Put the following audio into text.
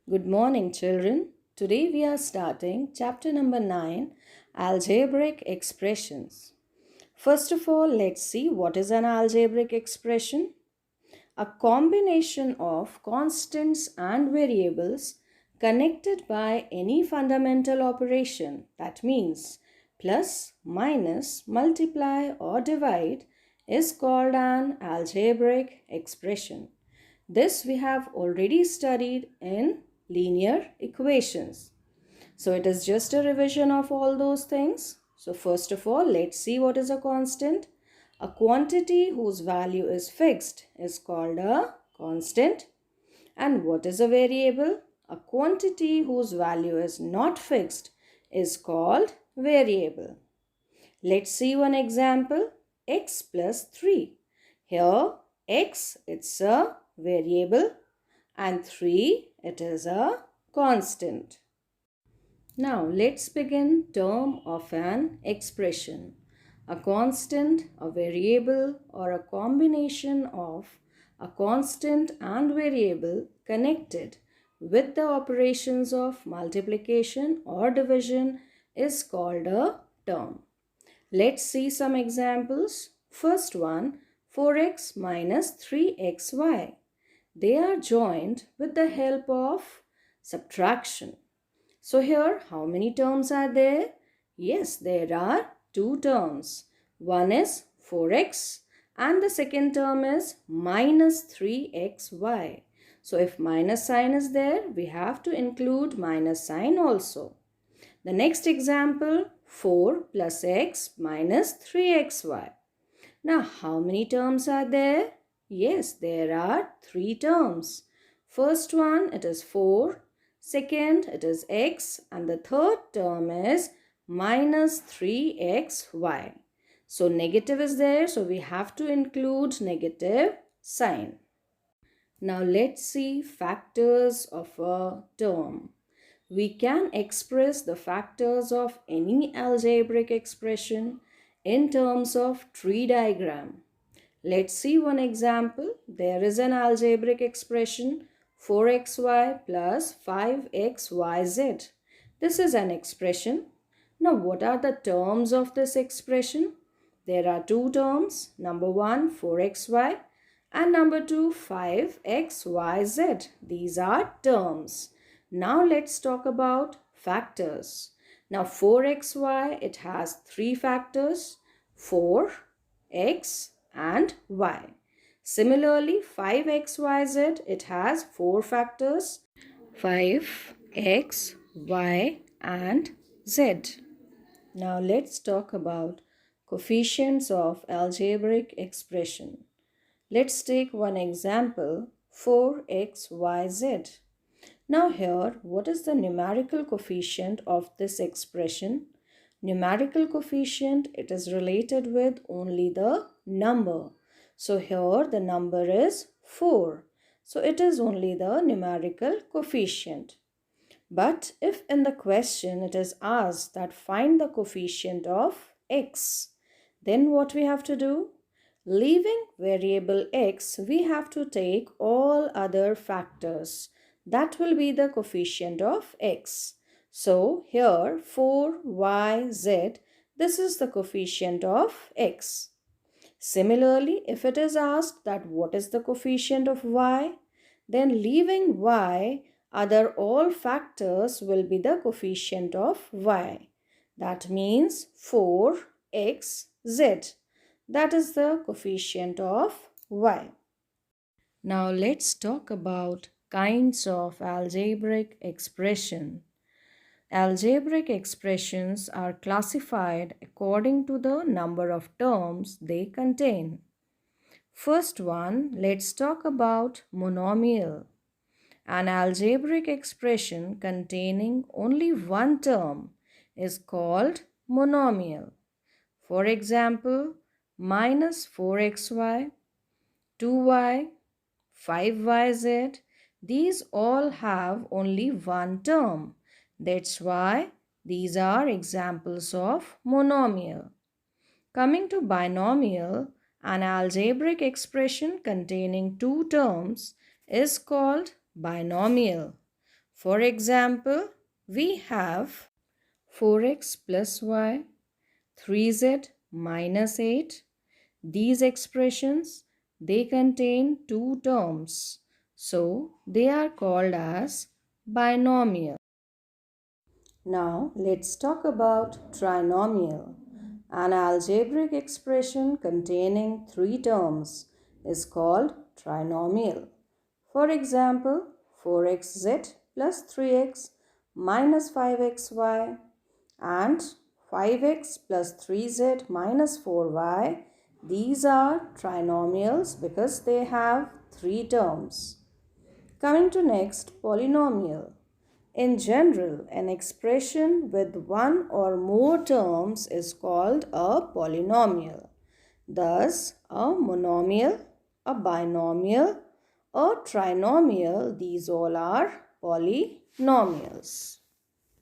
Good morning, children. Today we are starting chapter number 9, Algebraic Expressions. First of all, let's see what is an algebraic expression. A combination of constants and variables connected by any fundamental operation, that means plus, minus, multiply or divide, is called an algebraic expression. This we have already studied in linear equations. So it is just a revision of all those things. So first of all, let's see what is a constant. A quantity whose value is fixed is called a constant. And what is a variable? A quantity whose value is not fixed is called variable. Let's see one example. X plus 3. Here x, it's a variable, and 3, it is a constant. Now let's begin term of an expression. A constant, a variable, or a combination of a constant and variable connected with the operations of multiplication or division is called a term. Let's see some examples. First one, 4x minus 3xy. They are joined with the help of subtraction. So here, how many terms are there? Yes, there are two terms. One is 4x and the second term is minus 3xy. So if minus sign is there, we have to include minus sign also. The next example, 4 plus x minus 3xy. Now, how many terms are there? Yes, there are three terms. First one, it is 4. Second, it is x. And the third term is minus 3xy. So, negative is there. So, we have to include negative sign. Now, let's see factors of a term. We can express the factors of any algebraic expression in terms of tree diagram. Let's see one example. There is an algebraic expression 4xy plus 5xyz. This is an expression. Now what are the terms of this expression? There are two terms. Number 1 4xy and number 2 5xyz. These are terms. Now let's talk about factors. Now 4xy, it has three factors, 4, x and y. Similarly 5xyz, it has four factors, 5, x, y and z. Now let's talk about coefficients of algebraic expression. Let's take one example, 4xyz. Now here, what is the numerical coefficient of this expression? Numerical coefficient, it is related with only the number. So here the number is 4. So it is only the numerical coefficient. But if in the question it is asked that find the coefficient of x, then what we have to do? Leaving variable x, we have to take all other factors. That will be the coefficient of x. So here 4yz, this is the coefficient of x. Similarly, if it is asked that what is the coefficient of y, then leaving y, other all factors will be the coefficient of y. That means 4xz. That is the coefficient of y. Now let's talk about kinds of algebraic expression. Algebraic expressions are classified according to the number of terms they contain. First one, let's talk about monomial. An algebraic expression containing only one term is called monomial. For example, minus 4xy, 2y, 5yz, these all have only one term. That's why these are examples of monomial. Coming to binomial, an algebraic expression containing two terms is called binomial. For example, we have 4x plus y, 3z minus 8. These expressions, they contain two terms, so they are called as binomial. Now let's talk about trinomial. An algebraic expression containing three terms is called trinomial. For example, 4xz plus 3x minus 5xy and 5x plus 3z minus 4y. These are trinomials because they have three terms. Coming to next, polynomial. In general, an expression with one or more terms is called a polynomial. Thus, a monomial, a binomial, a trinomial, these all are polynomials.